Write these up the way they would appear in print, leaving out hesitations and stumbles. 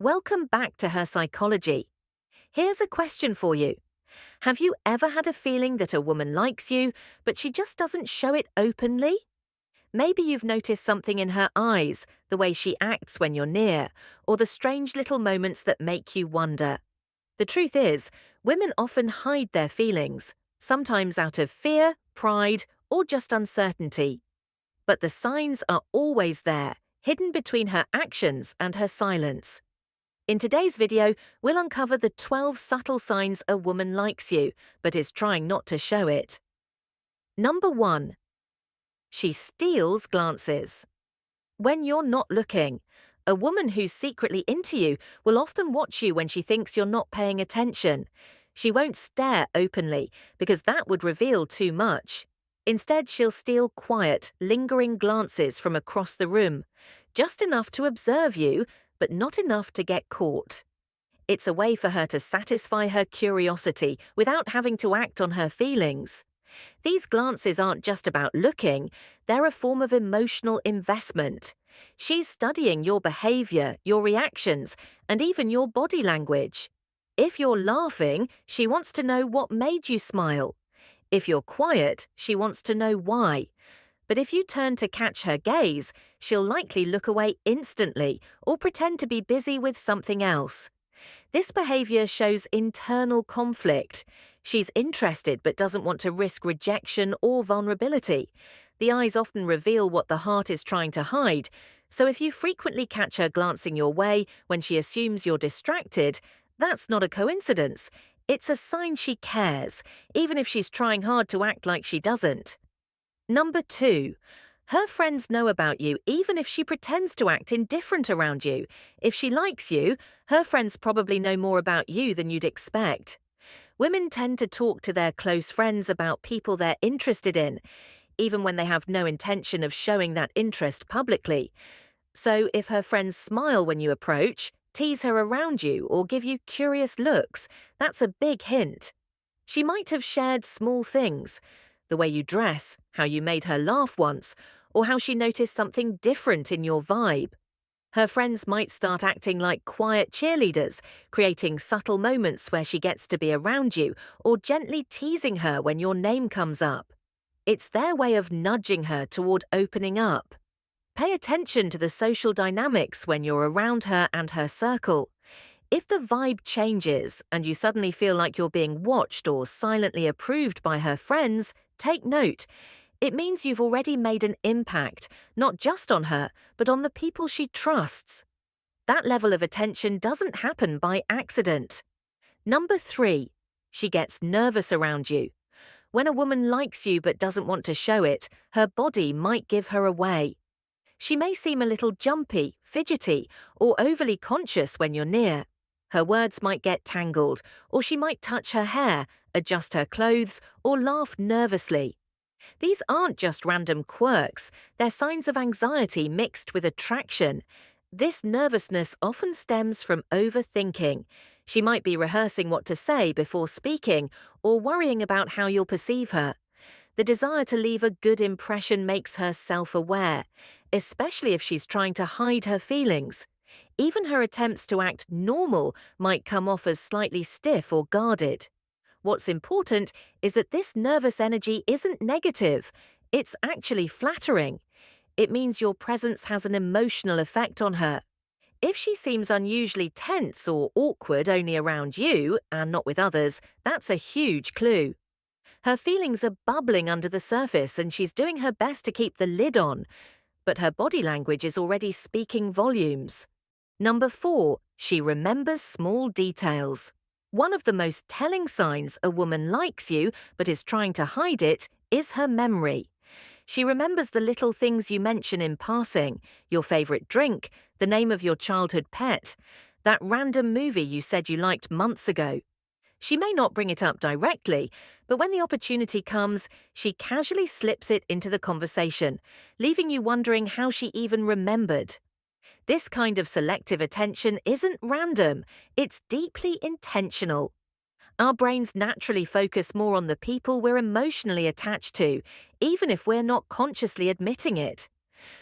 Welcome back to Her Psychology. Here's a question for you. Have you ever had a feeling that a woman likes you, but she just doesn't show it openly? Maybe you've noticed something in her eyes, the way she acts when you're near, or the strange little moments that make you wonder. The truth is, women often hide their feelings, sometimes out of fear, pride, or just uncertainty. But the signs are always there, hidden between her actions and her silence. In today's video, we'll uncover the 12 subtle signs a woman likes you, but is trying not to show it. Number 1. She steals glances. When you're not looking, a woman who's secretly into you will often watch you when she thinks you're not paying attention. She won't stare openly, because that would reveal too much. Instead, she'll steal quiet, lingering glances from across the room, just enough to observe you, but not enough to get caught. It's a way for her to satisfy her curiosity without having to act on her feelings. These glances aren't just about looking, they're a form of emotional investment. She's studying your behavior, your reactions, and even your body language. If you're laughing, she wants to know what made you smile. If you're quiet, she wants to know why. But if you turn to catch her gaze, she'll likely look away instantly or pretend to be busy with something else. This behavior shows internal conflict. She's interested but doesn't want to risk rejection or vulnerability. The eyes often reveal what the heart is trying to hide, so if you frequently catch her glancing your way when she assumes you're distracted, that's not a coincidence. It's a sign she cares, even if she's trying hard to act like she doesn't. Number 2. Her friends know about you even if she pretends to act indifferent around you. If she likes you, her friends probably know more about you than you'd expect. Women tend to talk to their close friends about people they're interested in, even when they have no intention of showing that interest publicly. So if her friends smile when you approach, tease her around you, or give you curious looks, that's a big hint. She might have shared small things, the way you dress, how you made her laugh once, or how she noticed something different in your vibe. Her friends might start acting like quiet cheerleaders, creating subtle moments where she gets to be around you, or gently teasing her when your name comes up. It's their way of nudging her toward opening up. Pay attention to the social dynamics when you're around her and her circle. If the vibe changes and you suddenly feel like you're being watched or silently approved by her friends, take note. It means you've already made an impact, not just on her, but on the people she trusts. That level of attention doesn't happen by accident. Number 3. She gets nervous around you. When a woman likes you but doesn't want to show it, her body might give her away. She may seem a little jumpy, fidgety, or overly conscious when you're near. Her words might get tangled, or she might touch her hair, adjust her clothes, or laugh nervously. These aren't just random quirks, they're signs of anxiety mixed with attraction. This nervousness often stems from overthinking. She might be rehearsing what to say before speaking, or worrying about how you'll perceive her. The desire to leave a good impression makes her self-aware, especially if she's trying to hide her feelings. Even her attempts to act normal might come off as slightly stiff or guarded. What's important is that this nervous energy isn't negative, it's actually flattering. It means your presence has an emotional effect on her. If she seems unusually tense or awkward only around you and not with others, that's a huge clue. Her feelings are bubbling under the surface and she's doing her best to keep the lid on, but her body language is already speaking volumes. Number 4. She remembers small details. One of the most telling signs a woman likes you but is trying to hide it is her memory. She remembers the little things you mention in passing, your favorite drink, the name of your childhood pet, that random movie you said you liked months ago. She may not bring it up directly, but when the opportunity comes, she casually slips it into the conversation, leaving you wondering how she even remembered. This kind of selective attention isn't random, it's deeply intentional. Our brains naturally focus more on the people we're emotionally attached to, even if we're not consciously admitting it.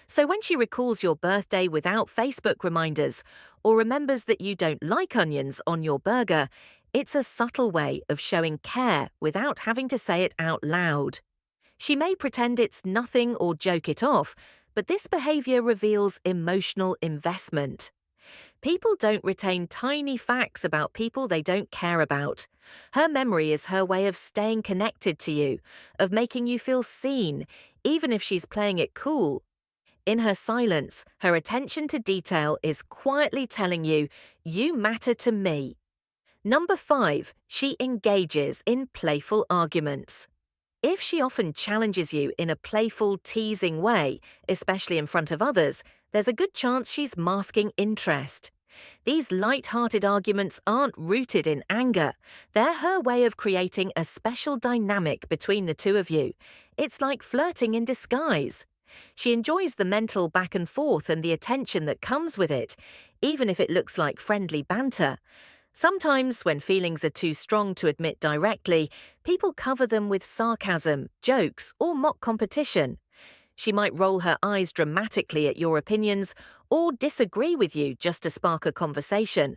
So when she recalls your birthday without Facebook reminders or remembers that you don't like onions on your burger, it's a subtle way of showing care without having to say it out loud. She may pretend it's nothing or joke it off, but this behavior reveals emotional investment. People don't retain tiny facts about people they don't care about. Her memory is her way of staying connected to you, of making you feel seen, even if she's playing it cool. In her silence, her attention to detail is quietly telling you, you matter to me. Number 5, she engages in playful arguments. If she often challenges you in a playful, teasing way, especially in front of others, there's a good chance she's masking interest. These light-hearted arguments aren't rooted in anger. They're her way of creating a special dynamic between the two of you. It's like flirting in disguise. She enjoys the mental back and forth and the attention that comes with it, even if it looks like friendly banter. Sometimes, when feelings are too strong to admit directly, people cover them with sarcasm, jokes, or mock competition. She might roll her eyes dramatically at your opinions or disagree with you just to spark a conversation.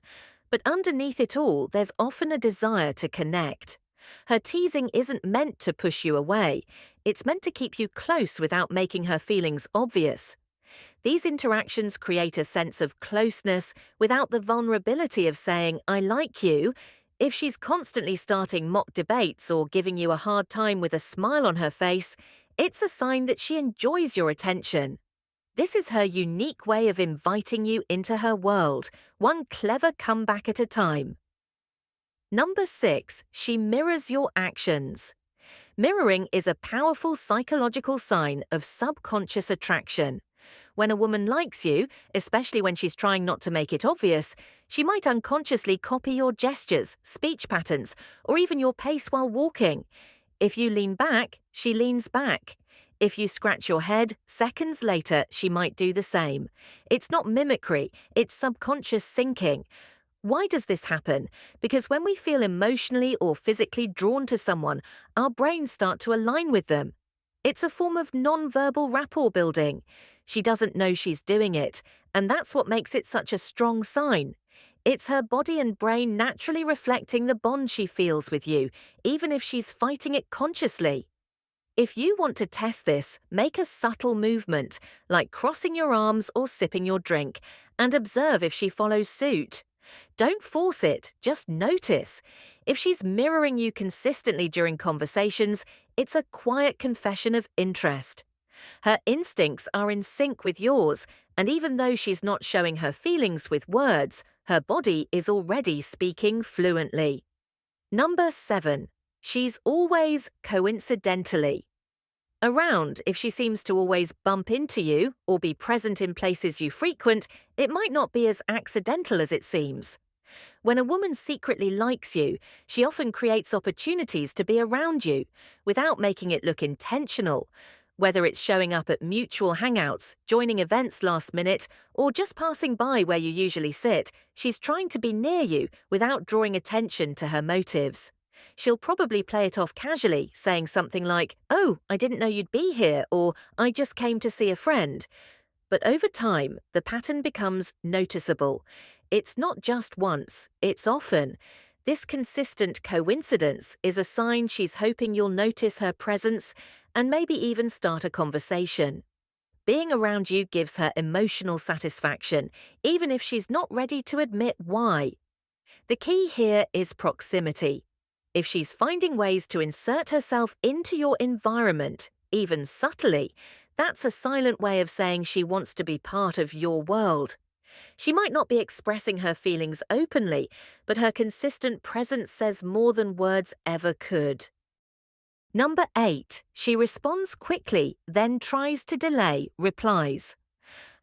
But underneath it all, there's often a desire to connect. Her teasing isn't meant to push you away. It's meant to keep you close without making her feelings obvious. These interactions create a sense of closeness without the vulnerability of saying, I like you. If she's constantly starting mock debates or giving you a hard time with a smile on her face, it's a sign that she enjoys your attention. This is her unique way of inviting you into her world, one clever comeback at a time. Number 6, she mirrors your actions. Mirroring is a powerful psychological sign of subconscious attraction. When a woman likes you, especially when she's trying not to make it obvious, she might unconsciously copy your gestures, speech patterns, or even your pace while walking. If you lean back, she leans back. If you scratch your head, seconds later, she might do the same. It's not mimicry, it's subconscious syncing. Why does this happen? Because when we feel emotionally or physically drawn to someone, our brains start to align with them. It's a form of non-verbal rapport building. She doesn't know she's doing it, and that's what makes it such a strong sign. It's her body and brain naturally reflecting the bond she feels with you, even if she's fighting it consciously. If you want to test this, make a subtle movement, like crossing your arms or sipping your drink, and observe if she follows suit. Don't force it, just notice. If she's mirroring you consistently during conversations, it's a quiet confession of interest. Her instincts are in sync with yours, and even though she's not showing her feelings with words, her body is already speaking fluently. Number 7. She's always coincidentally around. If she seems to always bump into you or be present in places you frequent, it might not be as accidental as it seems. When a woman secretly likes you, she often creates opportunities to be around you without making it look intentional. Whether it's showing up at mutual hangouts, joining events last minute, or just passing by where you usually sit, she's trying to be near you without drawing attention to her motives. She'll probably play it off casually, saying something like, "Oh, I didn't know you'd be here," or "I just came to see a friend." But over time, the pattern becomes noticeable. It's not just once, it's often. This consistent coincidence is a sign she's hoping you'll notice her presence and maybe even start a conversation. Being around you gives her emotional satisfaction, even if she's not ready to admit why. The key here is proximity. If she's finding ways to insert herself into your environment, even subtly, that's a silent way of saying she wants to be part of your world. She might not be expressing her feelings openly, but her consistent presence says more than words ever could. Number 8. She responds quickly, then tries to delay replies.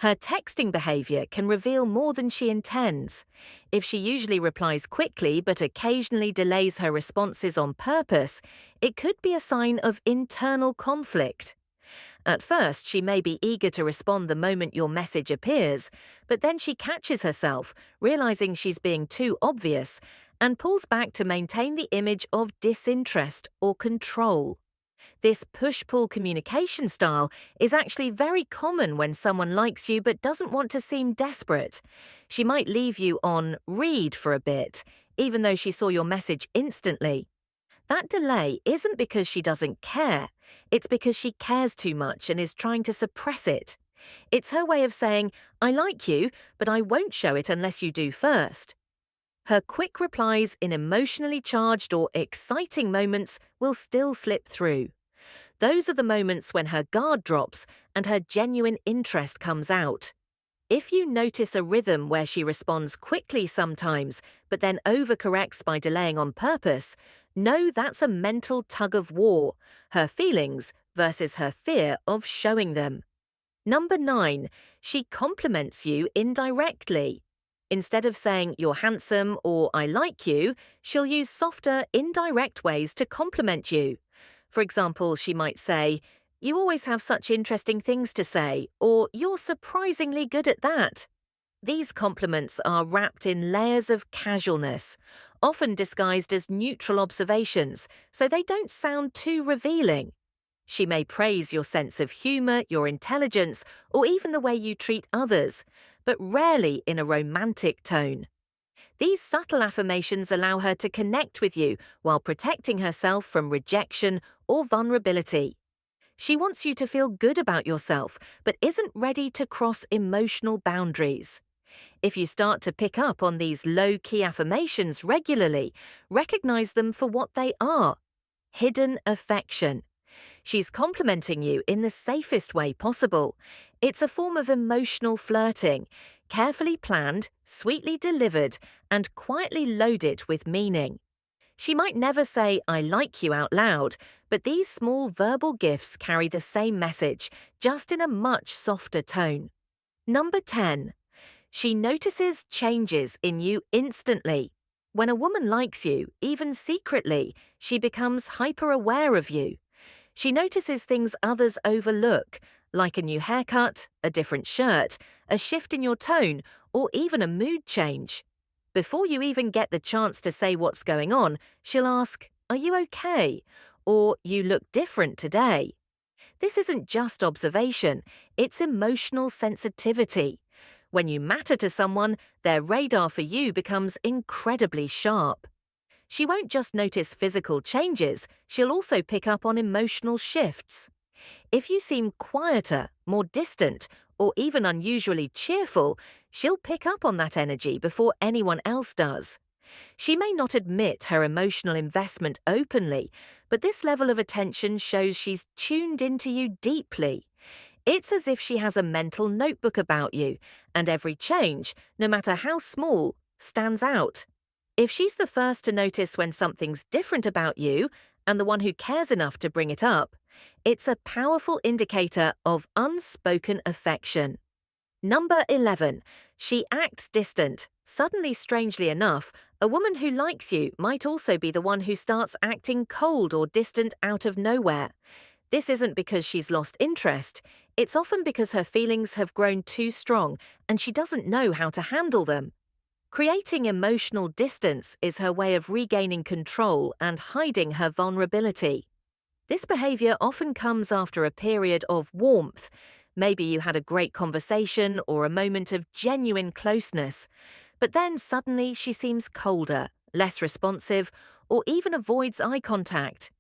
Her texting behavior can reveal more than she intends. If she usually replies quickly but occasionally delays her responses on purpose, it could be a sign of internal conflict. At first, she may be eager to respond the moment your message appears, but then she catches herself, realizing she's being too obvious, and pulls back to maintain the image of disinterest or control. This push-pull communication style is actually very common when someone likes you but doesn't want to seem desperate. She might leave you on read for a bit, even though she saw your message instantly. That delay isn't because she doesn't care, it's because she cares too much and is trying to suppress it. It's her way of saying, I like you, but I won't show it unless you do first. Her quick replies in emotionally charged or exciting moments will still slip through. Those are the moments when her guard drops and her genuine interest comes out. If you notice a rhythm where she responds quickly sometimes, but then overcorrects by delaying on purpose, know that's a mental tug of war, her feelings versus her fear of showing them. Number 9, she compliments you indirectly. Instead of saying you're handsome or I like you, she'll use softer, indirect ways to compliment you. For example, she might say, you always have such interesting things to say, or you're surprisingly good at that. These compliments are wrapped in layers of casualness, often disguised as neutral observations, so they don't sound too revealing. She may praise your sense of humor, your intelligence, or even the way you treat others, but rarely in a romantic tone. These subtle affirmations allow her to connect with you while protecting herself from rejection or vulnerability. She wants you to feel good about yourself, but isn't ready to cross emotional boundaries. If you start to pick up on these low-key affirmations regularly, recognize them for what they are: hidden affection. She's complimenting you in the safest way possible. It's a form of emotional flirting, carefully planned, sweetly delivered, and quietly loaded with meaning. She might never say, I like you out loud, but these small verbal gifts carry the same message, just in a much softer tone. Number 10. She notices changes in you instantly. When a woman likes you, even secretly, she becomes hyper-aware of you. She notices things others overlook, like a new haircut, a different shirt, a shift in your tone, or even a mood change. Before you even get the chance to say what's going on, she'll ask, are you okay? Or you look different today. This isn't just observation, it's emotional sensitivity. When you matter to someone, their radar for you becomes incredibly sharp. She won't just notice physical changes, she'll also pick up on emotional shifts. If you seem quieter, more distant, or even unusually cheerful, she'll pick up on that energy before anyone else does. She may not admit her emotional investment openly, but this level of attention shows she's tuned into you deeply. It's as if she has a mental notebook about you, and every change, no matter how small, stands out. If she's the first to notice when something's different about you, and the one who cares enough to bring it up, it's a powerful indicator of unspoken affection. Number 11. She acts distant. Suddenly, strangely enough, a woman who likes you might also be the one who starts acting cold or distant out of nowhere. This isn't because she's lost interest, it's often because her feelings have grown too strong and she doesn't know how to handle them. Creating emotional distance is her way of regaining control and hiding her vulnerability. This behavior often comes after a period of warmth. Maybe you had a great conversation or a moment of genuine closeness, but then suddenly she seems colder, less responsive, or even avoids eye contact.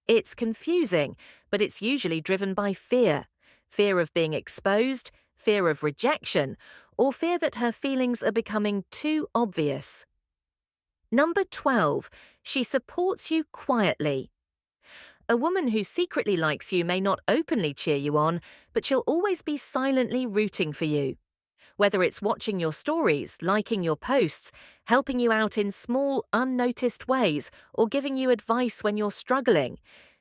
It's confusing, but it's usually driven by fear. Fear of being exposed, fear of rejection, or fear that her feelings are becoming too obvious. Number 12. She supports you quietly. A woman who secretly likes you may not openly cheer you on, but she'll always be silently rooting for you. Whether it's watching your stories, liking your posts, helping you out in small, unnoticed ways, or giving you advice when you're struggling,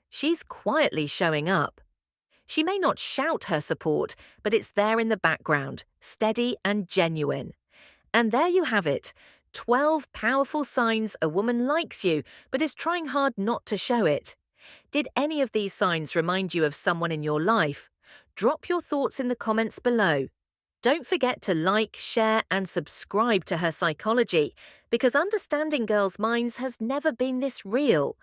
she's quietly showing up. She may not shout her support, but it's there in the background, steady and genuine. And there you have it, 12 powerful signs a woman likes you, but is trying hard not to show it. Did any of these signs remind you of someone in your life? Drop your thoughts in the comments below. Don't forget to like, share, and subscribe to Her Psychology, because understanding girls' minds has never been this real.